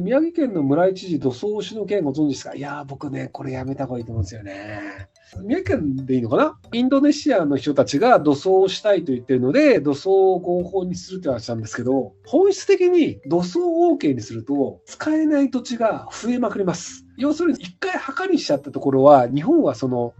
宮城県の村井知事、土葬死の件ご存知ですか？いやー、僕ね、これやめた方がいいと思うんですよね。宮城県でいいのかな？インドネシアの人たちが土葬をしたいと言ってるので、土葬を合法にするって話なんですけど、本質的に土葬を OK にすると、使えない土地が増えまくります。要するに、一回墓にしちゃったところは、日本は汚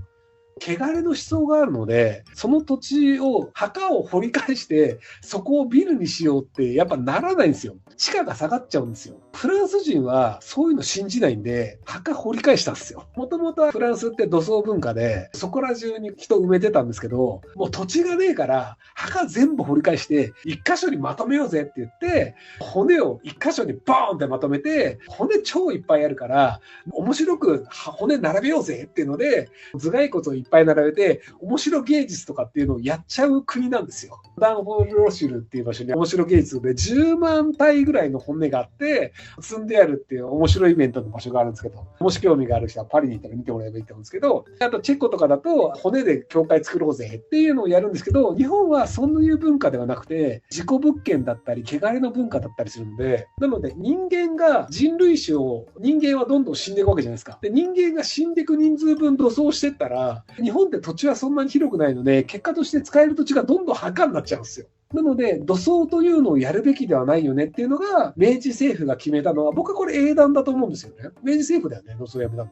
れの思想があるので、その土地を、墓を掘り返して、そこをビルにしようって、やっぱならないんですよ。地価が下がっちゃうんですよ。フランス人はそういうの信じないんで、墓掘り返したんですよ。もともとはフランスって土葬文化で、そこら中に人埋めてたんですけど、もう土地がねえから、墓全部掘り返して、一箇所にまとめようぜって言って、骨を一箇所にボーンってまとめて、骨超いっぱいあるから、面白く骨並べようぜっていうので、頭蓋骨をいっぱい並べて、面白芸術とかっていうのをやっちゃう国なんですよ。ダンホールロシュルっていう場所に面白芸術で10万体ぐらいの骨があって、積んであるっていう面白いイベントの場所があるんですけど、もし興味がある人はパリに行ったら見てもらえばいいと思うんですけど、あとチェコとかだと骨で教会作ろうぜっていうのをやるんですけど、日本はそういう文化ではなくて、事故物件だったり、汚れの文化だったりするので、なので人間が人類史を、人間はどんどん死んでいくわけじゃないですか。で、人間が死んでいく人数分土葬してったら、日本って土地はそんなに広くないので、結果として使える土地がどんどん墓になっちゃうんですよ。なので、土葬というのをやるべきではないよねっていうのが、明治政府が決めたのは、僕はこれ英断だと思うんですよね。明治政府だよね、土葬やめたの。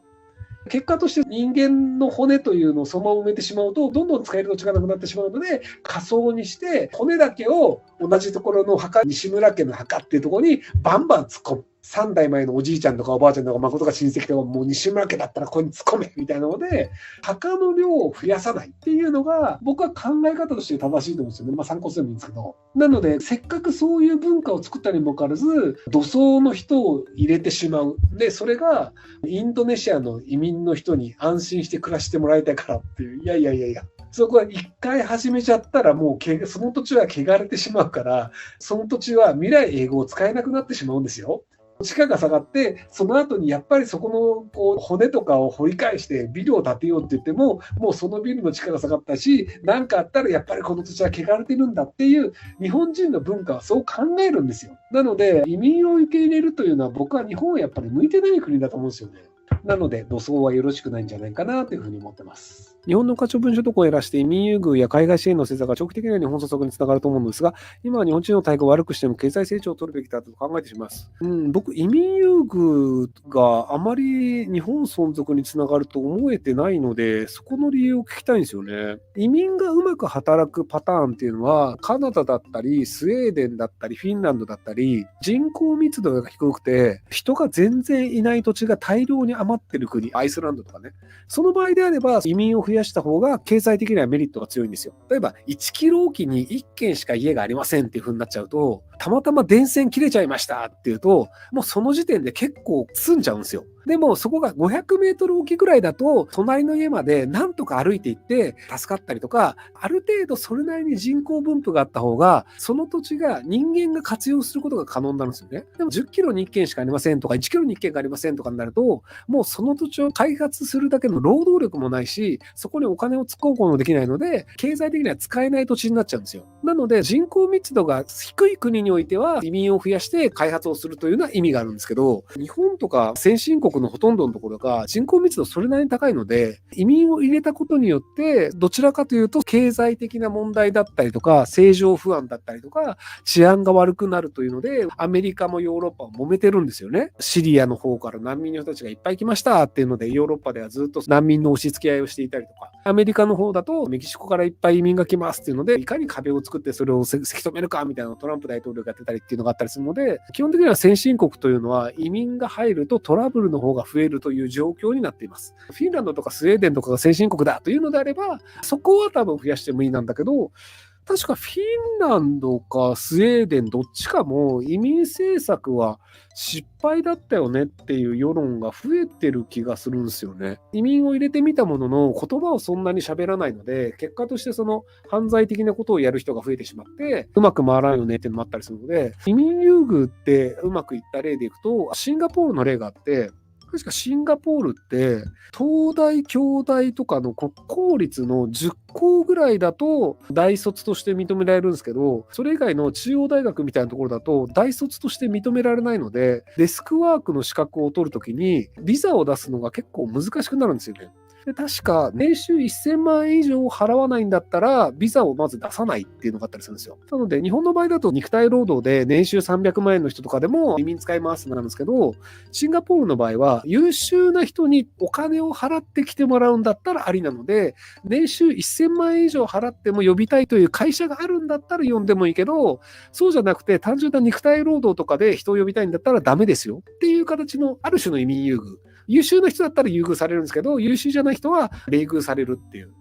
結果として人間の骨というのをそのまま埋めてしまうと、どんどん使える土地がなくなってしまうので、火葬にして、骨だけを同じところの墓、西村家の墓っていうところにバンバン突っ込む。3代前のおじいちゃんとかおばあちゃんとか孫とか親戚とかもう西村家だったらここに突っ込めみたいなので、墓の量を増やさないっていうのが僕は考え方として正しいと思うんですよね。まあ参考すればいいんですけど。なので、せっかくそういう文化を作ったにもかかわらず、土葬の人を入れてしまう。で、それがインドネシアの移民の人に安心して暮らしてもらいたいからっていう。いやいやいやいや。そこは一回始めちゃったらもうその土地は汚れてしまうから、その土地は未来永劫使えなくなってしまうんですよ。地価が下がって、その後にやっぱりそこの骨とかを掘り返してビルを建てようって言っても、もうそのビルの地価が下がったし、何かあったらやっぱりこの土地は汚れてるんだっていう日本人の文化はそう考えるんですよ。なので、移民を受け入れるというのは僕は日本はやっぱり向いてない国だと思うんですよね。なので、土葬はよろしくないんじゃないかなというふうに思ってます。日本の可処分所得を減らして移民優遇や海外支援の政策が長期的には日本所得につながると思うんですが、今は日本人の待遇を悪くしても経済成長を取るべきだと考えてしまいます。僕、移民優遇があまり日本存続につながると思えてないので、そこの理由を聞きたいんですよね。移民がうまく働くパターンっていうのは、カナダだったり、スウェーデンだったり、フィンランドだったり、人口密度が低くて、人が全然いない土地が大量に余ってる国、アイスランドとかね。その場合であれば、移民を増やした方が経済的にはメリットが強いんですよ。例えば、1キロおきに1軒しか家がありませんっていう風になっちゃうと、たまたま電線切れちゃいましたっていうと、もうその時点で結構済んじゃうんですよ。でもそこが500メートルおきぐらいだと、隣の家までなんとか歩いて行って助かったりとか、ある程度それなりに人口分布があった方が、その土地が人間が活用することが可能になるんですよね。でも10キロに1軒しかありませんとか、1キロに1軒がありませんとかになると、もうその土地を開発するだけの労働力もないし、そこにお金を突っ込むこともできないので、経済的には使えない土地になっちゃうんですよ。なので、人口密度が低い国においては、移民を増やして開発をするというのは意味があるんですけど、日本とか先進国のほとんどのところが人口密度それなりに高いので、移民を入れたことによって、どちらかというと経済的な問題だったりとか、政情不安だったりとか、治安が悪くなるというので、アメリカもヨーロッパも揉めてるんですよね。シリアの方から難民の人たちがいっぱい来ましたっていうので、ヨーロッパではずっと難民の押し付け合いをしていたりとか、アメリカの方だとメキシコからいっぱい移民が来ますっていうので、いかに壁を作ってそれをせき止めるかみたいなのをトランプ大統領がやってたりっていうのがあったりするので、基本的には先進国というのは移民が入るとトラブルの方が増えるという状況になっています。フィンランドとかスウェーデンとかが先進国だというのであれば、そこは多分増やしてもいいなんだけど、確かフィンランドかスウェーデンどっちかも移民政策は失敗だったよねっていう世論が増えてる気がするんですよね。移民を入れてみたものの言葉をそんなに喋らないので、結果としてその犯罪的なことをやる人が増えてしまってうまく回らんよねっていうのもあったりするので、移民優遇ってうまくいった例でいくとシンガポールの例があって、確かシンガポールって、東大、京大とかの国公立の10校ぐらいだと大卒として認められるんですけど、それ以外の中央大学みたいなところだと大卒として認められないので、デスクワークの資格を取るときにビザを出すのが結構難しくなるんですよね。で確か年収1000万円以上払わないんだったらビザをまず出さないっていうのがあったりするんですよ。なので日本の場合だと肉体労働で年収300万円の人とかでも移民使いますってなるんですけど、シンガポールの場合は優秀な人にお金を払ってきてもらうんだったらありなので、年収1000万円以上払っても呼びたいという会社があるんだったら呼んでもいいけど、そうじゃなくて単純な肉体労働とかで人を呼びたいんだったらダメですよっていう形のある種の移民優遇。優秀な人だったら優遇されるんですけど、優秀じゃない人は冷遇されるっていう。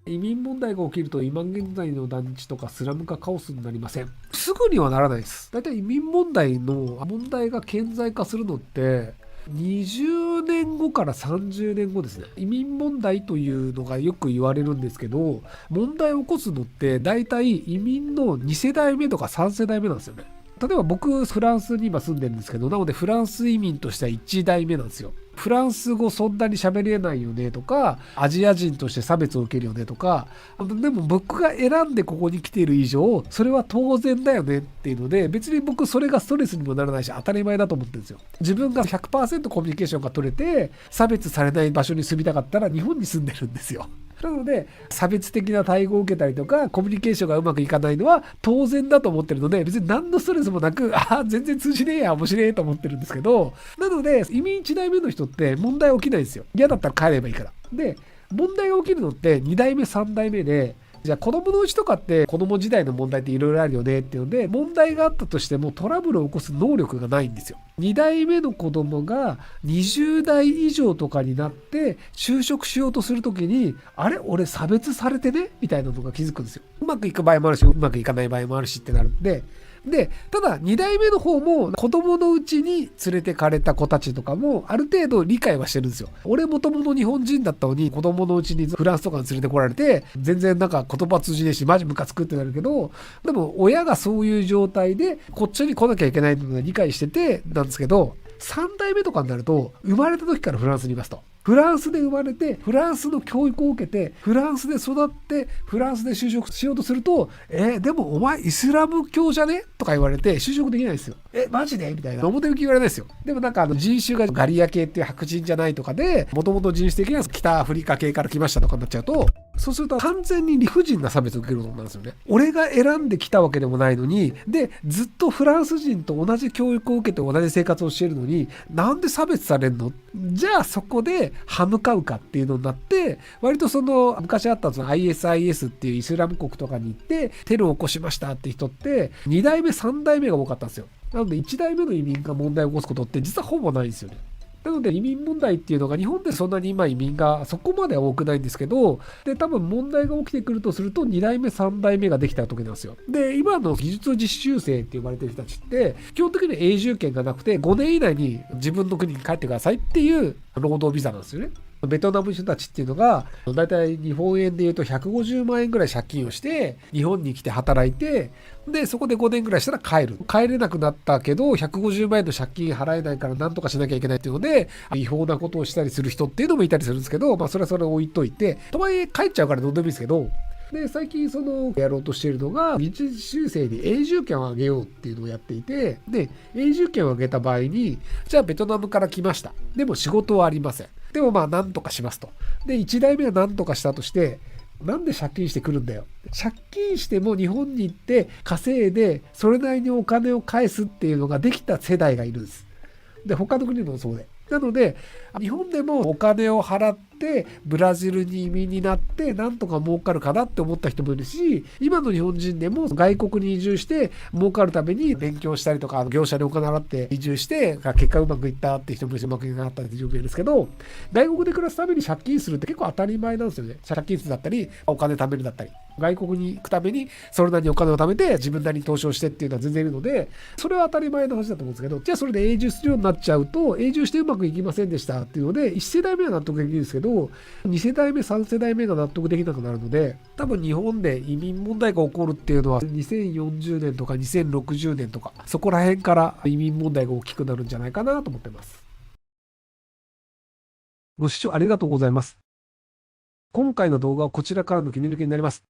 移民問題が起きると今現在の団地とかスラム化カオスになりません。すぐにはならないです。だいたい移民問題の問題が顕在化するのって20年後から30年後ですね。移民問題というのがよく言われるんですけど、問題を起こすのってだいたい移民の2世代目とか3世代目なんですよね。例えば僕フランスに今住んでるんですけど、なのでフランス移民としては1代目なんですよ。フランス語そんなに喋れないよねとか、アジア人として差別を受けるよねとか、でも僕が選んでここに来ている以上それは当然だよねっていうので、別に僕それがストレスにもならないし当たり前だと思ってるんですよ。自分が 100% コミュニケーションが取れて差別されない場所に住みたかったら日本に住んでるんですよ。なので差別的な待遇を受けたりとかコミュニケーションがうまくいかないのは当然だと思ってるので、別に何のストレスもなく、全然通じねえや面白いと思ってるんですけど、なので移民1代目の人って問題起きないんですよ。嫌だったら帰ればいいから。で問題が起きるのって2代目3代目で、じゃあ子供のうちとかって子供時代の問題っていろいろあるよねっていうので、問題があったとしてもトラブルを起こす能力がないんですよ。2代目の子供が20代以上とかになって就職しようとするときに、あれ俺差別されてねみたいなのが気づくんですよ。うまくいく場合もあるしうまくいかない場合もあるしってなるんで、ただ2代目の方も子供のうちに連れてかれた子たちとかもある程度理解はしてるんですよ。俺もともと日本人だったのに子供のうちにフランスとかに連れてこられて全然なんか言葉通じねえしマジムカつくってなるけど、でも親がそういう状態でこっちに来なきゃいけないのを理解しててなんですけど、3代目とかになると生まれた時からフランスにいますと。フランスで生まれてフランスの教育を受けてフランスで育ってフランスで就職しようとすると、でもお前イスラム教じゃねとか言われて就職できないですよ。マジでみたいな表向き言われないですよ。でもなんか人種がガリア系っていう白人じゃないとかで、もともと人種的には北アフリカ系から来ましたとかになっちゃうと、そうすると完全に理不尽な差別を受けることなんですよね。俺が選んできたわけでもないのに、でずっとフランス人と同じ教育を受けて同じ生活をしているのになんで差別されるの？じゃあそこで歯向かうかっていうのになって、割とその昔あったその ISIS っていうイスラム国とかに行ってテロを起こしましたって人って2代目3代目が多かったんですよ。なので1代目の移民が問題を起こすことって実はほぼないんですよね。なので移民問題っていうのが日本でそんなに今移民がそこまでは多くないんですけど、で多分問題が起きてくるとすると2代目3代目ができた時なんですよ。で今の技術実習生って呼ばれてる人たちって基本的に永住権がなくて5年以内に自分の国に帰ってくださいっていう労働ビザなんですよね。ベトナムの人たちっていうのがだいたい日本円で言うと150万円ぐらい借金をして日本に来て働いて、でそこで5年ぐらいしたら帰れなくなったけど150万円の借金払えないから何とかしなきゃいけないっていうので違法なことをしたりする人っていうのもいたりするんですけど、それはそれ置いといて、とはいえ帰っちゃうからどうでもいいですけど、で最近そのやろうとしているのが技術実習生に永住権をあげようっていうのをやっていて、で永住権をあげた場合にじゃあベトナムから来ました、でも仕事はありません、でもなんとかしますと。で1代目は何とかしたとして、なんで借金してくるんだよ。借金しても日本に行って稼いでそれなりにお金を返すっていうのができた世代がいるんです。で他の国でもそうで、なので日本でもお金を払ってブラジルに移民になってなんとか儲かるかなって思った人もいるし、今の日本人でも外国に移住して儲かるために勉強したりとか業者にお金払って移住して結果うまくいったって人もいるし、うまくいかなかったっていう状況ですけど、外国で暮らすために借金するって結構当たり前なんですよね。借金するだったりお金貯めるだったり、外国に行くためにそれなりにお金を貯めて自分なりに投資をしてっていうのは全然いるので、それは当たり前の話だと思うんですけど、じゃあそれで永住するようになっちゃうと永住してうまくいきませんでしたっていうので1世代目は納得できるんですけど2世代目3世代目が納得できなくなるので、多分日本で移民問題が起こるっていうのは2040年とか2060年とかそこら辺から移民問題が大きくなるんじゃないかなと思ってます。ご視聴ありがとうございます。今回の動画はこちらからの切り抜きになります。